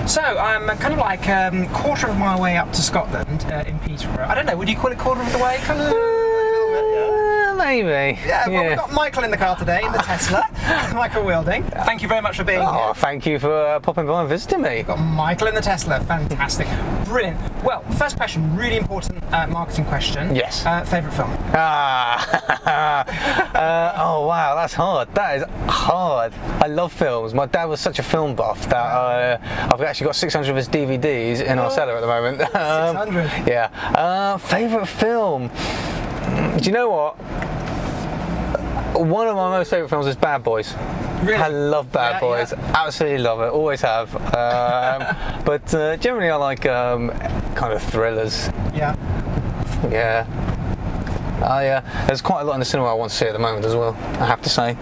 So I'm kind of like quarter of my way up to Scotland in Peterborough. I don't know, would you call it quarter of the way? Kind of. Maybe. Yeah, well, we've got Michael in the car today, in the Tesla. Michael Wilding. Thank you very much for being here. Thank you for popping by and visiting me. We've got Michael in the Tesla. Fantastic. Brilliant. Well, first question, really important marketing question. Yes. Favourite film? Oh, wow, that's hard. That is hard. I love films. My dad was such a film buff that I've actually got 600 of his DVDs in our cellar at the moment. 600? Yeah. Favourite film? Do you know what? One of my most favourite films is Bad Boys. Really? I love Bad Boys. Yeah. Absolutely love it. Always have. But generally I like kind of thrillers. Yeah. Yeah. There's quite a lot in the cinema I want to see at the moment as well, I have to say.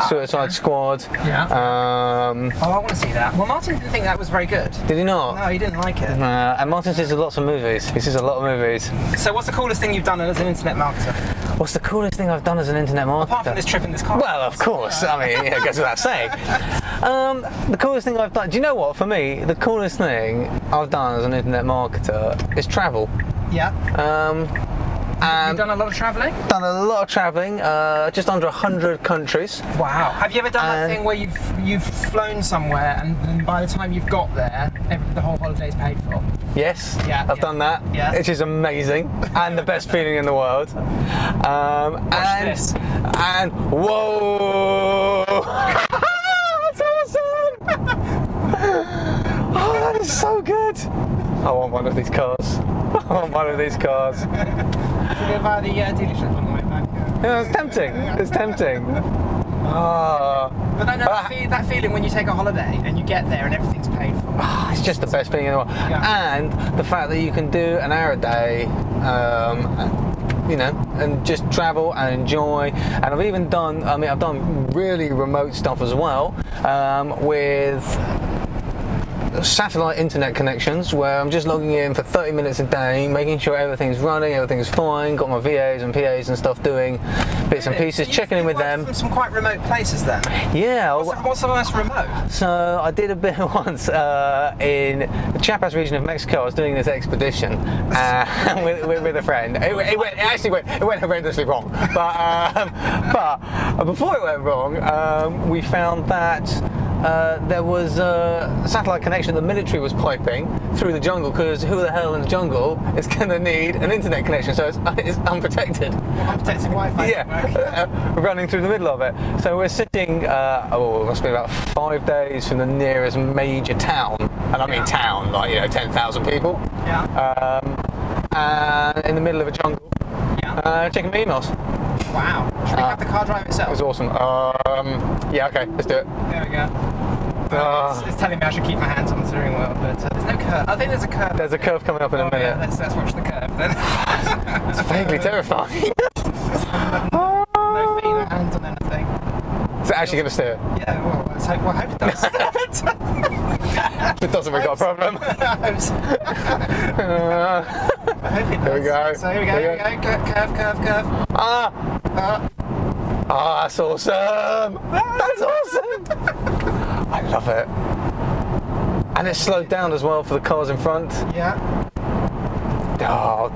Suicide Squad. Yeah. I want to see that. Well, Martin didn't think that was very good. Did he not? No, he didn't like it. And Martin sees lots of movies. He sees a lot of movies. So what's the coolest thing you've done as an internet marketer? What's the coolest thing I've done as an internet marketer? Apart from this trip in this car. Well, of course. I mean, it goes without saying. The coolest thing I've done... Do you know what? For me, the coolest thing I've done as an internet marketer is travel. Yeah. You've done a lot of travelling? Done a lot of travelling, just under 100 countries. Wow. Have you ever done that thing where you've flown somewhere and then by the time you've got there, the whole holiday's paid for? Yes, Yeah, I've done that, which is amazing and the best feeling in the world. Watch this. And whoa! That's awesome! Oh, that is so good! I want one of these cars. I want one of these cars. Should we go via the dealership on the way back? Yeah, it's tempting. It's tempting. Oh. But I know that feeling when you take a holiday and you get there and everything's paid for. It's just the best feeling in the world. Yeah. And the fact that you can do an hour a day, you know, and just travel and enjoy. And I've even done, I've done really remote stuff as well, with satellite internet connections where I'm just logging in for 30 minutes a day, making sure everything's running, everything's fine, got my VAs and PAs and stuff doing bits and pieces, checking in with them. From some quite remote places then? Yeah. What's the most remote? So I did a bit once in the Chiapas region of Mexico. I was doing this expedition with a friend. It went horrendously wrong. But before it went wrong, we found that there was a satellite connection the military was piping through the jungle, because who the hell in the jungle is going to need an internet connection? So it's unprotected. Unprotected Wi-Fi. Yeah, running through the middle of it. So we're sitting, it must be about 5 days from the nearest major town, and I mean town, like 10,000 people. Yeah. And in the middle of a jungle. Yeah. Checking my emails. Wow. Should we have the car drive itself? It was awesome. Yeah, okay, let's do it. There we go. It's telling me I should keep my hands on the steering wheel, but there's no curve. I think there's a curve. There's a curve coming up in a minute. Yeah, let's watch the curve then. It's vaguely terrifying. No feet, no hands on anything. Is it actually going to steer? Yeah, well, I hope it does. If it doesn't, we've got a problem. I hope it does. Here we go. So here we go. Curve. That's awesome! That's awesome! I love it. And it's slowed down as well for the cars in front. Yeah. Oh.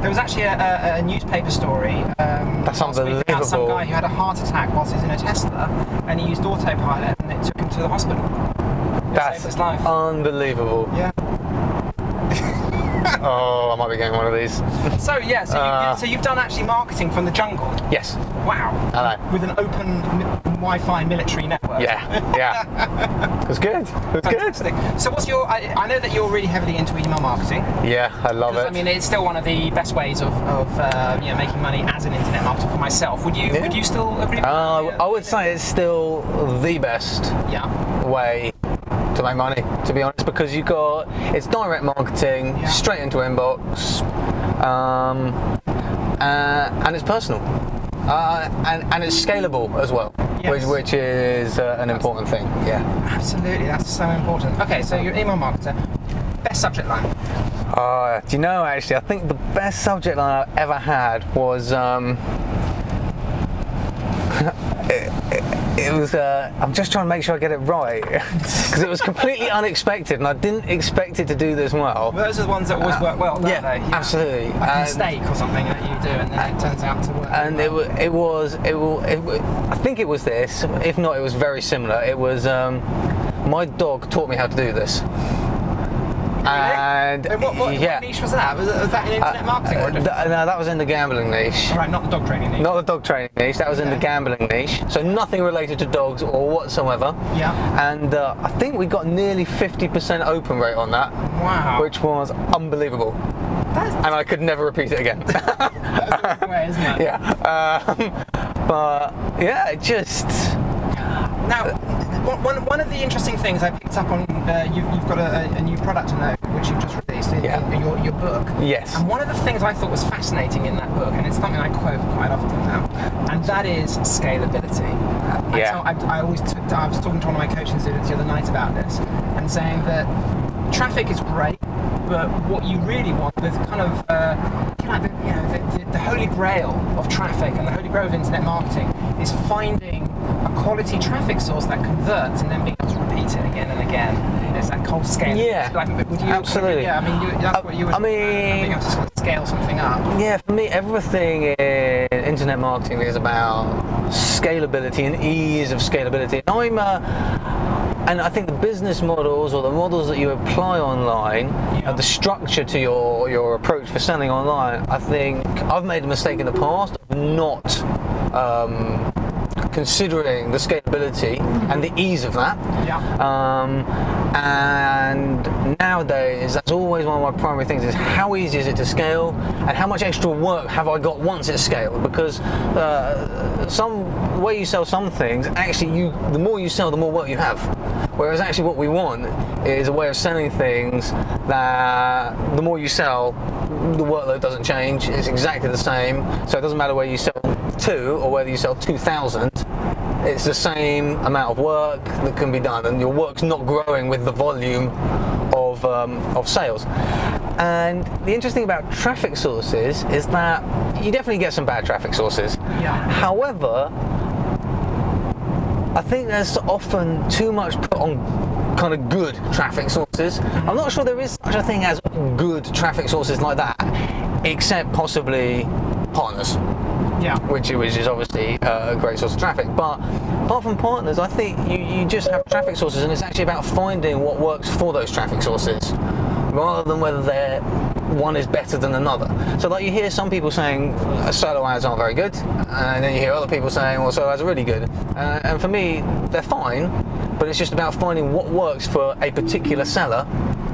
There was actually a newspaper story. That's unbelievable. About some guy who had a heart attack whilst he was in a Tesla, and he used autopilot, and it took him to the hospital. That's saved his life. Unbelievable. Yeah. Oh, I might be getting one of these. So yeah, so you've done actually marketing from the jungle. Yes. Wow. Hello. With an open Wi-Fi military network. Yeah. It was good. It was Fantastic. good. So what's your? I know that you're really heavily into email marketing. Yeah, I love it. I mean, it's still one of the best ways of making money as an internet marketer for myself. Would you still agree? I would say it's still the best way to make money, to be honest, because it's direct marketing, straight into inbox, and it's personal, and it's scalable as well, which is an important thing. Yeah, absolutely, that's so important. Okay, so you're an email marketer. Best subject line? Do you know, actually, I think the best subject line I've ever had was it was. I'm just trying to make sure I get it right because it was completely unexpected, and I didn't expect it to do this well. Well, those are the ones that always work well, don't yeah, they? absolutely. Like a mistake or something that you do, and then it turns out to work. And I think it was this. If not, it was very similar. It was my dog taught me how to do this. And what niche was that? Was that in internet marketing? Or no, that was in the gambling niche. Right, not the dog training niche. Not the dog training niche. That was in the gambling niche. So nothing related to dogs or whatsoever. Yeah. And I think we got nearly 50% open rate on that. Wow. Which was unbelievable. And I could never repeat it again. That's a way, isn't it? Yeah. But yeah, it just. Now, one of the interesting things I picked up on, you've got a new product to know, which you've just released in your book. Yes. And one of the things I thought was fascinating in that book, and it's something I quote quite often now, and that is scalability. Yeah. I was talking to one of my coaching students the other night about this, and saying that traffic is great, but what you really want with kind of the holy grail of traffic and the holy grail of internet marketing is finding a quality traffic source that converts and then being able to repeat it again and again. It's that cold scale. Yeah, would you, absolutely. Yeah, I mean, that's what you would. Being able to sort of scale something up. Yeah, for me, everything in internet marketing is about scalability and ease of scalability. And I think the business models or the models that you apply online, the structure to your approach for selling online, I think I've made a mistake in the past of not considering the scalability and the ease of that. And nowadays, that's always one of my primary things is how easy is it to scale and how much extra work have I got once it's scaled, because some way you sell some things, actually the more you sell, the more work you have. Whereas actually what we want is a way of selling things that the more you sell, the workload doesn't change, it's exactly the same. So it doesn't matter whether you sell 2 or whether you sell 2,000, it's the same amount of work that can be done, and your work's not growing with the volume of sales. And the interesting thing about traffic sources is that you definitely get some bad traffic sources. However, I think there's often too much put on kind of good traffic sources. I'm not sure there is such a thing as good traffic sources like that, except possibly partners. Which is obviously a great source of traffic. But apart from partners, I think you just have traffic sources, and it's actually about finding what works for those traffic sources, rather than whether one is better than another. So like you hear some people saying solo ads aren't very good, and then you hear other people saying, well, solo ads are really good. And for me, they're fine, but it's just about finding what works for a particular seller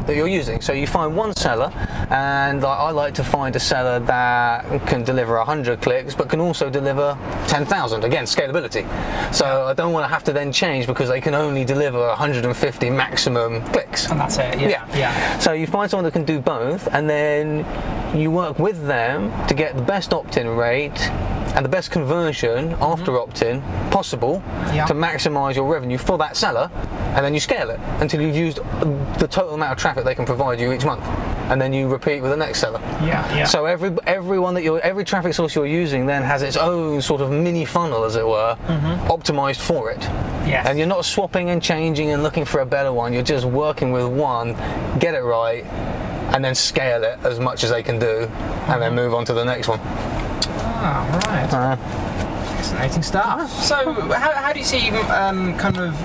that you're using. So you find one seller, and I like to find a seller that can deliver 100 clicks but can also deliver 10,000. Again, scalability. So I don't want to have to then change because they can only deliver 150 maximum clicks. And that's it. Yeah. So you find someone that can do both, and then you work with them to get the best opt-in rate and the best conversion after opt-in possible to maximize your revenue for that seller, and then you scale it until you've used the total amount of traffic they can provide you each month, and then you repeat with the next seller. So every traffic source you're using then has its own sort of mini funnel, as it were, optimized for it. And you're not swapping and changing and looking for a better one. You're just working with one, get it right, and then scale it as much as they can do, and then move on to the next one. Ah, right. Fascinating stuff. So, how do you see kind of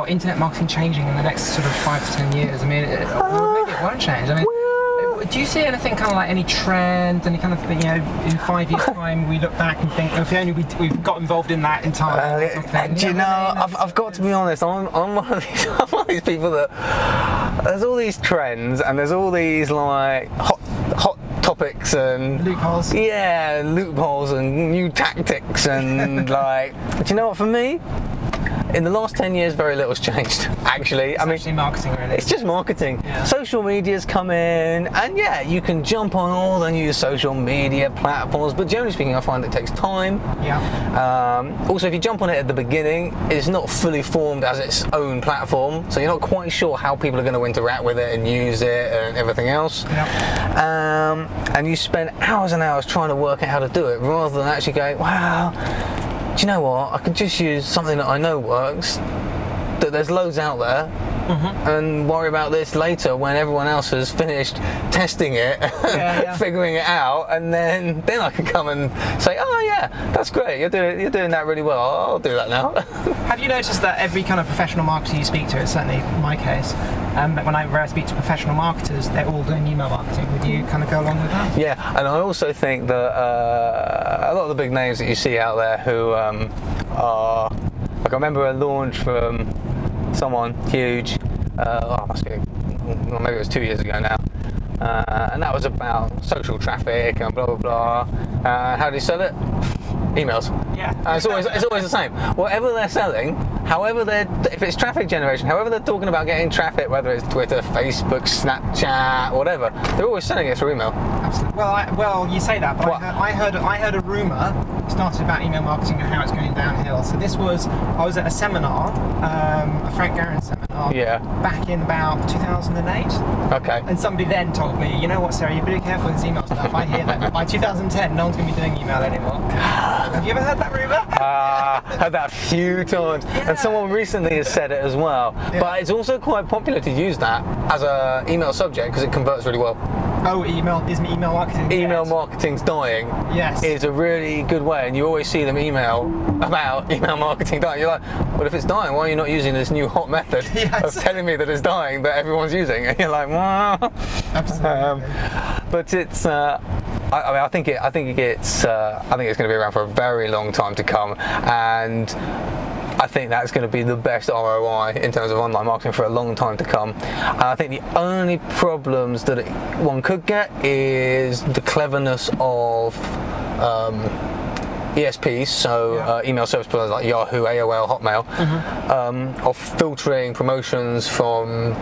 internet marketing changing in the next sort of 5 to 10 years? I mean, maybe it won't change. I mean, do you see anything kind of like any trend, any kind of thing, in 5 years' time we look back and think, if only we've got involved in that entirely? Do you know, I've got to be honest, I'm one of these people that there's all these trends and there's all these like hot topics and loopholes. Loopholes and new tactics and like, do you know what, for me, in the last 10 years, very little's changed, actually. It's actually marketing, really. It's just marketing. Social media's come in, and you can jump on all the new social media platforms, but generally speaking, I find it takes time. Also, if you jump on it at the beginning, it's not fully formed as its own platform, so you're not quite sure how people are going to interact with it and use it and everything else. And you spend hours and hours trying to work out how to do it, rather than actually going, wow, do you know what? I could just use something that I know works, that there's loads out there, and worry about this later when everyone else has finished testing it, figuring it out, and then I can come and say, oh yeah, that's great, you're doing that really well, I'll do that now. Have you noticed that every kind of professional marketer you speak to, it's certainly my case, but whenever I speak to professional marketers, they're all doing email marketing. Would you kind of go along with that? Yeah, and I also think that a lot of the big names that you see out there who are, like I remember a launch from someone huge, must be, well, maybe it was 2 years ago now, and that was about social traffic and blah blah blah. How do you sell it? Emails. Yeah. It's always the same. Whatever they're selling, if it's traffic generation, however they're talking about getting traffic, whether it's Twitter, Facebook, Snapchat, whatever, they're always selling it through email. Absolutely. Well, you say that, but I heard a rumor started about email marketing and how it's going downhill. So I was at a seminar, a Frank Garren seminar, back in about 2008. Okay. And somebody then told me, you know what, Sarah, you better be careful with this email stuff. I hear that by 2010, no one's going to be doing email anymore. Have you ever heard that rumor? Heard that a few times, and someone recently has said it as well. Yeah. But it's also quite popular to use that as a email subject because it converts really well. Oh, isn't email marketing? Email marketing's dying. Yes. Is a really good way, and you always see them email about email marketing dying. You're like, well, if it's dying, why are you not using this new hot method of telling me that it's dying that everyone's using? And you're like, well. Absolutely. But it's. I think it's going to be around for a very long time to come, and I think that's going to be the best ROI in terms of online marketing for a long time to come. And I think the only problems that one could get is the cleverness of ESPs, so email service providers like Yahoo, AOL, Hotmail, of filtering promotions from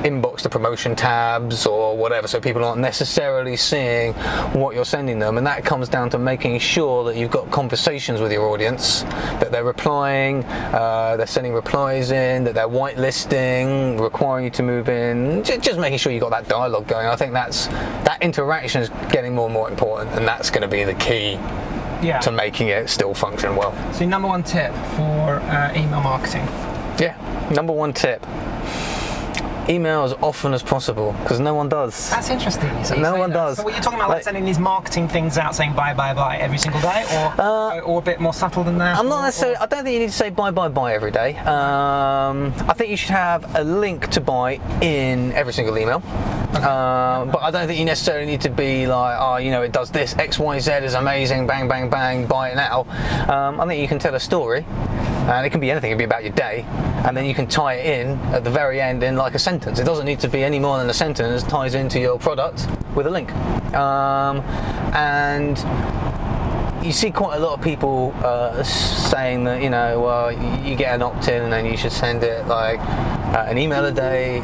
inbox to promotion tabs or whatever, so people aren't necessarily seeing what you're sending them, and that comes down to making sure that you've got conversations with your audience, that they're replying, they're sending replies in, that they're whitelisting, requiring you to move in, just making sure you've got that dialogue going. I think that interaction is getting more and more important, and that's going to be the key to making it still function well. So your number one tip for email marketing? Yeah, number one tip. Email as often as possible, because no one does. That's interesting. No one does. So what you're talking about, like sending these marketing things out saying bye bye bye every single day, or a bit more subtle than that? I'm not necessarily. I don't think you need to say bye bye bye every day. I think you should have a link to buy in every single email. Okay. But I don't think you necessarily need to be like, oh, you know, it does this, X, Y, Z is amazing, bang, bang, bang, buy it now. I think you can tell a story, and it can be anything. It can be about your day, and then you can tie it in at the very end in like a sentence. It doesn't need to be any more than a sentence. Ties into your product with a link, and you see quite a lot of people saying that, you know, well, you get an opt-in and then you should send it like an email a day,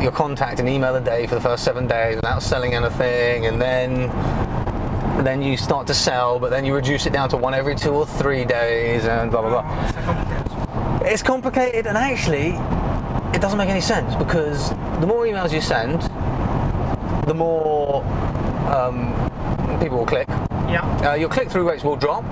your contact an email a day for the first 7 days without selling anything, and then you start to sell, but then you reduce it down to one every 2 or 3 days, and blah blah blah. It's complicated, and actually it doesn't make any sense, because the more emails you send, the more people will click. Yeah. Your click-through rates will drop,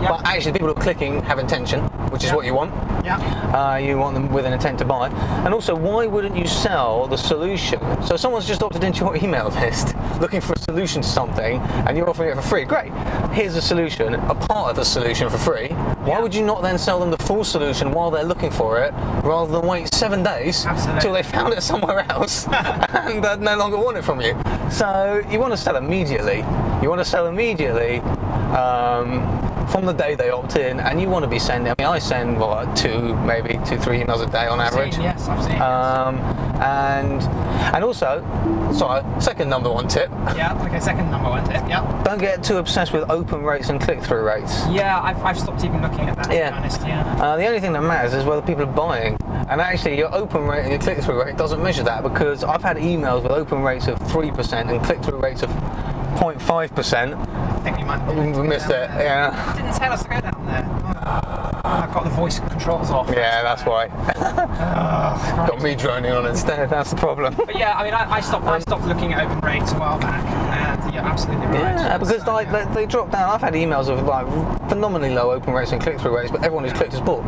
but actually people who are clicking have intention, which is what you want. Yeah. You want them with an intent to buy. And also, why wouldn't you sell the solution? So someone's just opted into your email list looking for a solution to something, and you're offering it for free. Great. Here's a solution, a part of the solution for free. Why would you not then sell them the full solution while they're looking for it, rather than wait 7 days till they found it somewhere else and no longer want it from you? So you want to sell immediately. You want to sell immediately from the day they opt in, and you want to be sending. I mean, I send maybe 2-3 emails a day on average. Yes, I've seen. And also, sorry, second number one tip. Yeah. Okay. Second number one tip. Yeah. Don't get too obsessed with open rates and click-through rates. Yeah, I've stopped even looking at that. To be honest. Yeah. The only thing that matters is whether people are buying. And actually, your open rate and your click-through rate doesn't measure that, because I've had emails with open rates of 3% and click-through rates of 0.5%. I think we might have missed it. Yeah. It didn't tell us to go down there. I've got the voice controls off. Yeah, that's why. Got me droning on instead. That's the problem. But yeah, I mean, I stopped looking at open rates a while back, and You're absolutely right. Yeah, because So, like yeah. they drop down. I've had emails of like phenomenally low open rates and click-through rates, but everyone who's clicked has bought.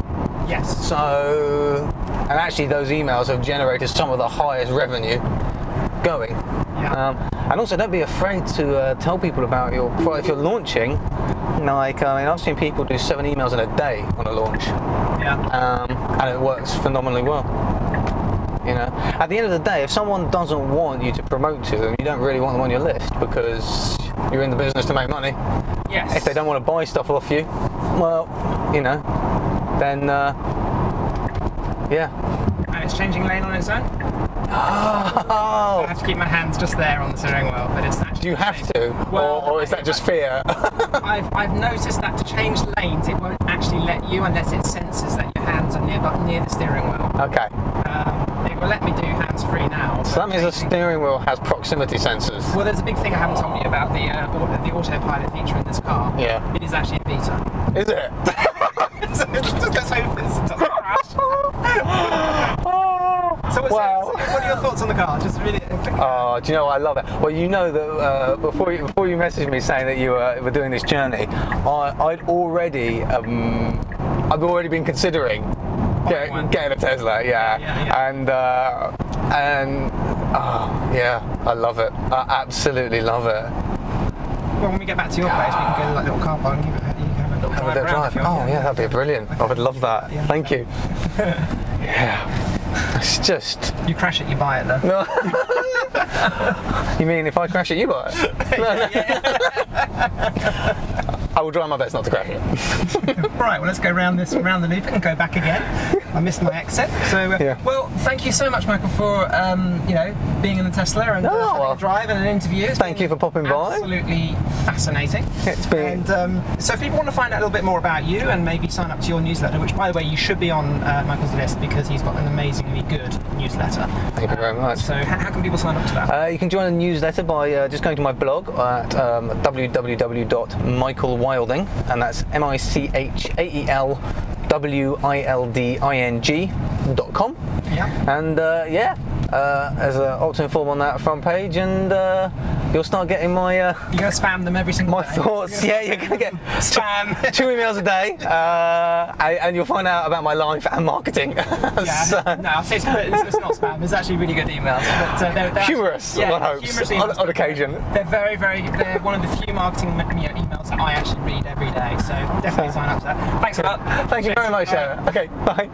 Yes. So, and actually those emails have generated some of the highest revenue going. Yeah. And also, don't be afraid to tell people about your product if you're launching. Like, I mean, I've seen people do 7 emails in a day on a launch, Yeah. and it works phenomenally well. You know, at the end of the day, if someone doesn't want you to promote to them, you don't really want them on your list because you're in the business to make money. Yes. If they don't want to buy stuff off you, well, you know, then yeah. And it's changing lane on its own. Oh. I have to keep my hands just there on the steering wheel, but it's actually. Do you have to, Well, or is that just fear? I've noticed that to change lanes, it won't actually let you unless it senses that your hands are near the steering wheel. Okay. It will let me do hands-free now. So that means the steering wheel has proximity sensors. Well, there's a big thing I haven't told you about the autopilot feature in this car. Yeah. It is actually a beta. Is it? So let's hope this doesn't crash. So Wow. what are your thoughts on the car? Just really. Oh, do you know what? I love it. Well, you know that before you messaged me saying that you were doing this journey, I'd already I've already been considering getting a Tesla. Yeah. And yeah, I love it. I absolutely love it. Well, when we get back to your place, we can go to that little car park and you can have a little Have a drive little around. drive. Oh yeah, that'd be brilliant. I would love that. Yeah. Thank you. Yeah. It's just. You crash it, you buy it, though. No. You mean if I crash it, you buy it? I will try my best not to crash it. Right, well, let's go round the loop and go back again. I missed my exit. So, Yeah. well, thank you so much, Michael, for being in the Tesla and having a drive and an interview. It's Thank been you for popping by. Absolutely fascinating. It's been. And so, if people want to find out a little bit more about you and maybe sign up to your newsletter, which, by the way, you should be on Michael's list because he's got an amazingly good newsletter. Thank you very much. So, how can people sign up to that? You can join the newsletter by just going to my blog at www.michaelwilding, and that's MICHAELWILDING.com. Yeah. And there's an opt-in form on that front page, and you'll start getting my You're going to spam them every single my day. thoughts. Yeah, you're gonna get Spam. 2 emails a day, and you'll find out about my life and marketing. Yeah, So- no, I'll say it's not spam. It's actually really good emails. But, they're humorous, yeah, one hopes, humorous on emails. occasion. They're they're one of the few marketing emails that I actually read every day. So definitely sign up to that. Thanks a lot. Thank you very much, All right. Sarah. Okay, bye.